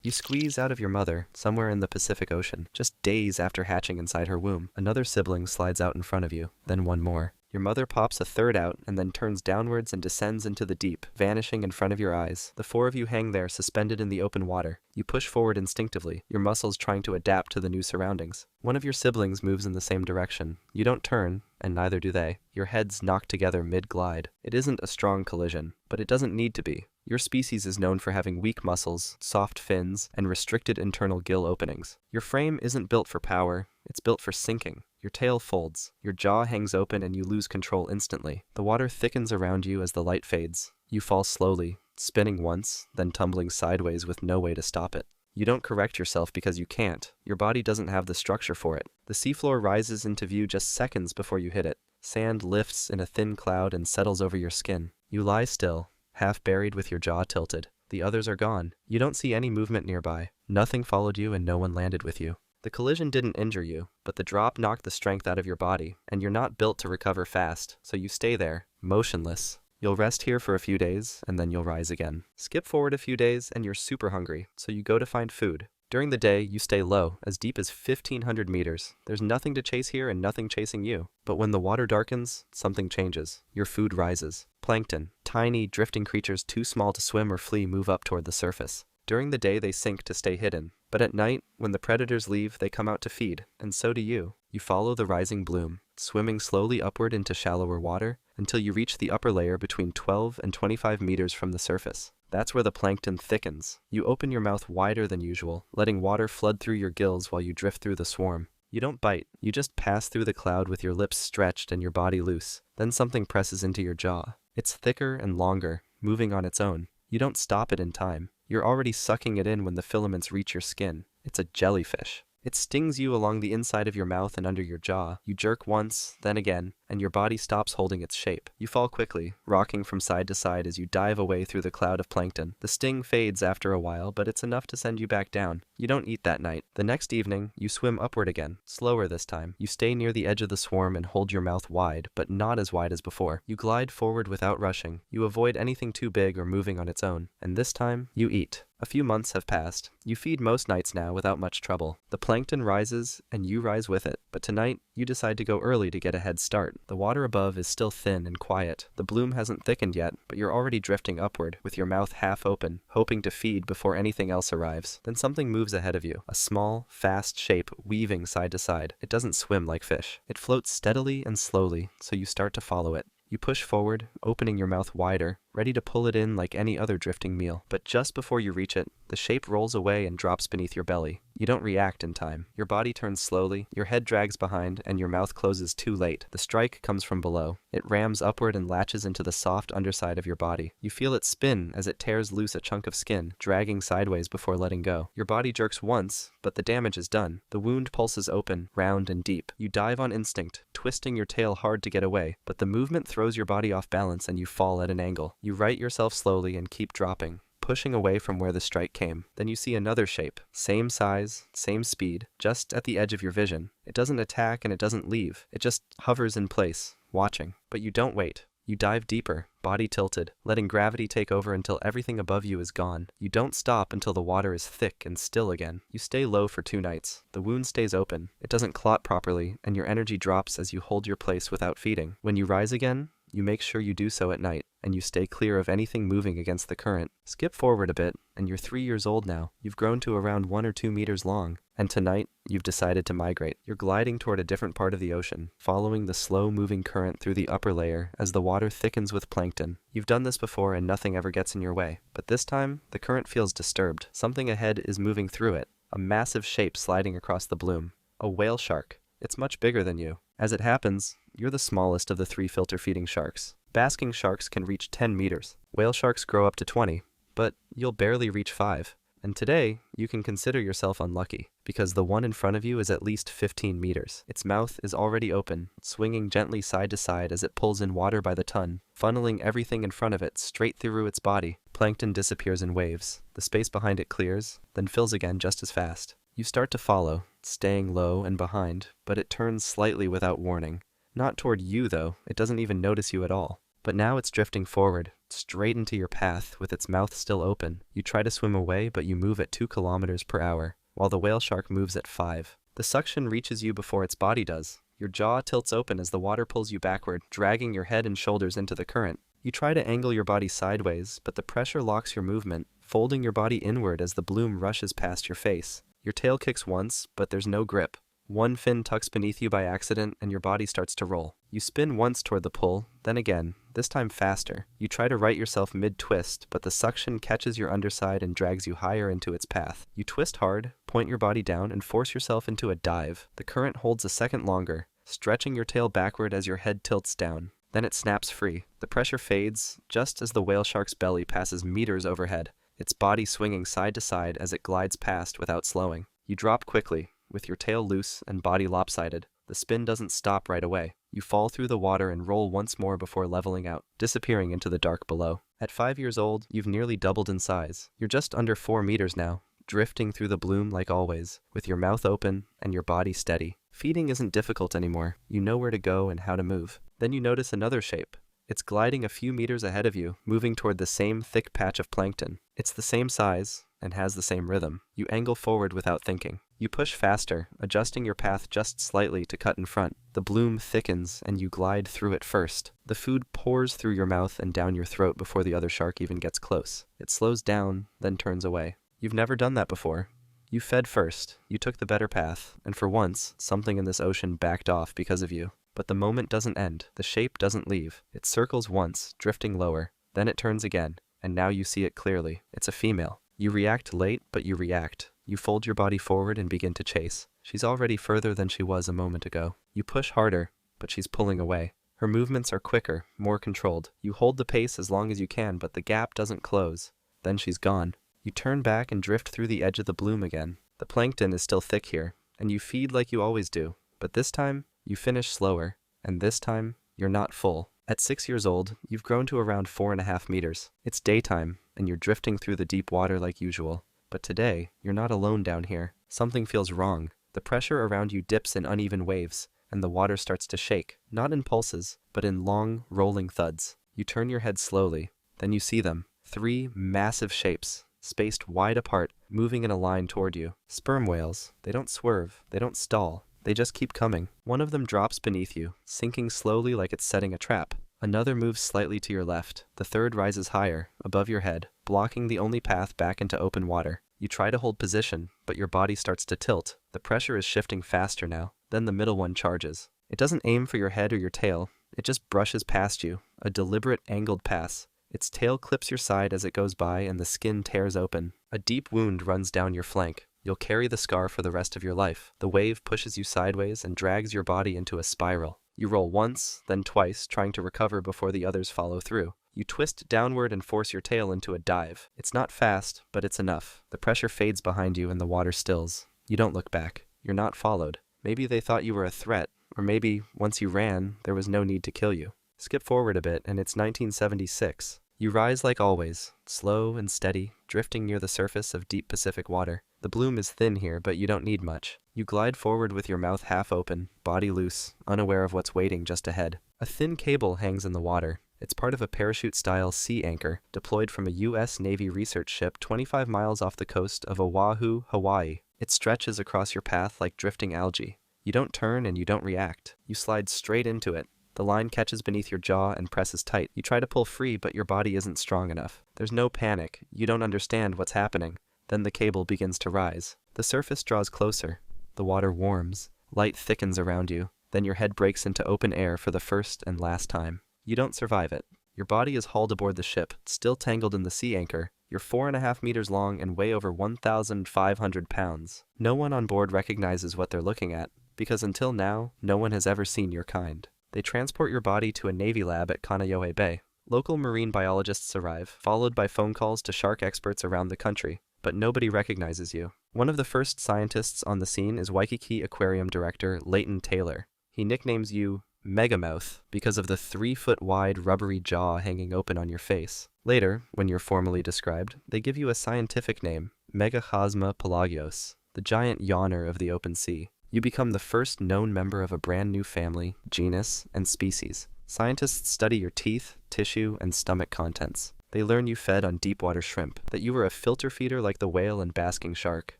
You squeeze out of your mother, somewhere in the Pacific Ocean, just days after hatching inside her womb. Another sibling slides out in front of you, then one more. Your mother pops a third out and then turns downwards and descends into the deep, vanishing in front of your eyes. The four of you hang there, suspended in the open water. You push forward instinctively, your muscles trying to adapt to the new surroundings. One of your siblings moves in the same direction. You don't turn, and neither do they. Your heads knock together mid-glide. It isn't a strong collision, but it doesn't need to be. Your species is known for having weak muscles, soft fins, and restricted internal gill openings. Your frame isn't built for power, it's built for sinking. Your tail folds, your jaw hangs open, and you lose control instantly. The water thickens around you as the light fades. You fall slowly, spinning once, then tumbling sideways with no way to stop it. You don't correct yourself because you can't. Your body doesn't have the structure for it. The seafloor rises into view just seconds before you hit it. Sand lifts in a thin cloud and settles over your skin. You lie still, half buried with your jaw tilted. The others are gone. You don't see any movement nearby. Nothing followed you and no one landed with you. The collision didn't injure you, but the drop knocked the strength out of your body, and you're not built to recover fast, so you stay there, motionless. You'll rest here for a few days, and then you'll rise again. Skip forward a few days, and you're super hungry, so you go to find food. During the day, you stay low, as deep as 1,500 meters. There's nothing to chase here and nothing chasing you. But when the water darkens, something changes. Your food rises. Plankton, tiny, drifting creatures too small to swim or flee, move up toward the surface. During the day, they sink to stay hidden. But at night, when the predators leave, they come out to feed, and so do you. You follow the rising bloom, swimming slowly upward into shallower water, until you reach the upper layer between 12 and 25 meters from the surface. That's where the plankton thickens. You open your mouth wider than usual, letting water flood through your gills while you drift through the swarm. You don't bite, you just pass through the cloud with your lips stretched and your body loose. Then something presses into your jaw. It's thicker and longer, moving on its own. You don't stop it in time. You're already sucking it in when the filaments reach your skin. It's a jellyfish. It stings you along the inside of your mouth and under your jaw. You jerk once, then again, and your body stops holding its shape. You fall quickly, rocking from side to side as you dive away through the cloud of plankton. The sting fades after a while, but it's enough to send you back down. You don't eat that night. The next evening, you swim upward again, slower this time. You stay near the edge of the swarm and hold your mouth wide, but not as wide as before. You glide forward without rushing. You avoid anything too big or moving on its own. And this time, you eat. A few months have passed. You feed most nights now without much trouble. The plankton rises, and you rise with it. But tonight, you decide to go early to get a head start. The water above is still thin and quiet. The bloom hasn't thickened yet, but you're already drifting upward, with your mouth half open, hoping to feed before anything else arrives. Then something moves ahead of you, a small, fast shape weaving side to side. It doesn't swim like fish. It floats steadily and slowly, so you start to follow it. You push forward, opening your mouth wider, ready to pull it in like any other drifting meal. But just before you reach it, the shape rolls away and drops beneath your belly. You don't react in time. Your body turns slowly, your head drags behind, and your mouth closes too late. The strike comes from below. It rams upward and latches into the soft underside of your body. You feel it spin as it tears loose a chunk of skin, dragging sideways before letting go. Your body jerks once, but the damage is done. The wound pulses open, round and deep. You dive on instinct, twisting your tail hard to get away, but the movement throws your body off balance and you fall at an angle. You right yourself slowly and keep dropping, pushing away from where the strike came. Then you see another shape, same size, same speed, just at the edge of your vision. It doesn't attack and it doesn't leave. It just hovers in place, watching. But you don't wait. You dive deeper, body tilted, letting gravity take over until everything above you is gone. You don't stop until the water is thick and still again. You stay low for 2 nights. The wound stays open. It doesn't clot properly, and your energy drops as you hold your place without feeding. When you rise again, you make sure you do so at night, and you stay clear of anything moving against the current. Skip forward a bit, and you're 3 years old now. You've grown to around 1 or 2 meters long, and tonight, you've decided to migrate. You're gliding toward a different part of the ocean, following the slow-moving current through the upper layer as the water thickens with plankton. You've done this before and nothing ever gets in your way, but this time, the current feels disturbed. Something ahead is moving through it, a massive shape sliding across the bloom. A whale shark. It's much bigger than you. As it happens, you're the smallest of the 3 filter-feeding sharks. Basking sharks can reach 10 meters. Whale sharks grow up to 20, but you'll barely reach 5. And today, you can consider yourself unlucky, because the one in front of you is at least 15 meters. Its mouth is already open, swinging gently side to side as it pulls in water by the ton, funneling everything in front of it straight through its body. Plankton disappears in waves. The space behind it clears, then fills again just as fast. You start to follow, staying low and behind, but it turns slightly without warning. Not toward you, though. It doesn't even notice you at all. But now it's drifting forward, straight into your path, with its mouth still open. You try to swim away, but you move at 2 kilometers per hour, while the whale shark moves at 5. The suction reaches you before its body does. Your jaw tilts open as the water pulls you backward, dragging your head and shoulders into the current. You try to angle your body sideways, but the pressure locks your movement, folding your body inward as the bloom rushes past your face. Your tail kicks once, but there's no grip. One fin tucks beneath you by accident, and your body starts to roll. You spin once toward the pull, then again, this time faster. You try to right yourself mid-twist, but the suction catches your underside and drags you higher into its path. You twist hard, point your body down, and force yourself into a dive. The current holds a second longer, stretching your tail backward as your head tilts down. Then it snaps free. The pressure fades, just as the whale shark's belly passes meters overhead, its body swinging side to side as it glides past without slowing. You drop quickly, with your tail loose and body lopsided. The spin doesn't stop right away. You fall through the water and roll once more before leveling out, disappearing into the dark below. At 5 years old, you've nearly doubled in size. You're just under 4 meters now, drifting through the bloom like always, with your mouth open and your body steady. Feeding isn't difficult anymore. You know where to go and how to move. Then you notice another shape. It's gliding a few meters ahead of you, moving toward the same thick patch of plankton. It's the same size and has the same rhythm. You angle forward without thinking. You push faster, adjusting your path just slightly to cut in front. The bloom thickens and you glide through it first. The food pours through your mouth and down your throat before the other shark even gets close. It slows down, then turns away. You've never done that before. You fed first, you took the better path, and for once, something in this ocean backed off because of you. But the moment doesn't end. The shape doesn't leave. It circles once, drifting lower. Then it turns again, and now you see it clearly. It's a female. You react late, but you react. You fold your body forward and begin to chase. She's already further than she was a moment ago. You push harder, but she's pulling away. Her movements are quicker, more controlled. You hold the pace as long as you can, but the gap doesn't close. Then she's gone. You turn back and drift through the edge of the bloom again. The plankton is still thick here, and you feed like you always do. But this time, you finish slower, and this time, you're not full. At 6 years old, you've grown to around 4.5 meters. It's daytime, and you're drifting through the deep water like usual. But today, you're not alone down here. Something feels wrong. The pressure around you dips in uneven waves, and the water starts to shake, not in pulses, but in long, rolling thuds. You turn your head slowly, then you see them. 3 massive shapes, spaced wide apart, moving in a line toward you. Sperm whales. They don't swerve. They don't stall. They just keep coming. One of them drops beneath you, sinking slowly like it's setting a trap. Another moves slightly to your left. The third rises higher, above your head, blocking the only path back into open water. You try to hold position, but your body starts to tilt. The pressure is shifting faster now. Then the middle one charges. It doesn't aim for your head or your tail. It just brushes past you, a deliberate angled pass. Its tail clips your side as it goes by, and the skin tears open. A deep wound runs down your flank. You'll carry the scar for the rest of your life. The wave pushes you sideways and drags your body into a spiral. You roll once, then twice, trying to recover before the others follow through. You twist downward and force your tail into a dive. It's not fast, but it's enough. The pressure fades behind you and the water stills. You don't look back. You're not followed. Maybe they thought you were a threat, or maybe, once you ran, there was no need to kill you. Skip forward a bit, and it's 1976. You rise like always, slow and steady, drifting near the surface of deep Pacific water. The bloom is thin here, but you don't need much. You glide forward with your mouth half open, body loose, unaware of what's waiting just ahead. A thin cable hangs in the water. It's part of a parachute-style sea anchor, deployed from a U.S. Navy research ship 25 miles off the coast of Oahu, Hawaii. It stretches across your path like drifting algae. You don't turn and you don't react. You slide straight into it. The line catches beneath your jaw and presses tight. You try to pull free, but your body isn't strong enough. There's no panic. You don't understand what's happening. Then the cable begins to rise. The surface draws closer. The water warms. Light thickens around you. Then your head breaks into open air for the first and last time. You don't survive it. Your body is hauled aboard the ship, still tangled in the sea anchor. You're 4.5 meters long and weigh over 1,500 pounds. No one on board recognizes what they're looking at, because until now, no one has ever seen your kind. They transport your body to a Navy lab at Kaneohe Bay. Local marine biologists arrive, followed by phone calls to shark experts around the country. But nobody recognizes you. One of the first scientists on the scene is Waikiki Aquarium Director Leighton Taylor. He nicknames you Megamouth because of the 3-foot-wide rubbery jaw hanging open on your face. Later, when you're formally described, they give you a scientific name, Megachasma pelagios, the giant yawner of the open sea. You become the first known member of a brand new family, genus, and species. Scientists study your teeth, tissue, and stomach contents. They learn you fed on deep-water shrimp, that you were a filter feeder like the whale and basking shark.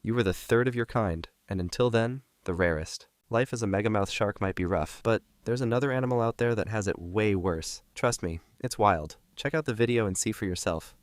You were the third of your kind, and until then, the rarest. Life as a megamouth shark might be rough, but there's another animal out there that has it way worse. Trust me, it's wild. Check out the video and see for yourself.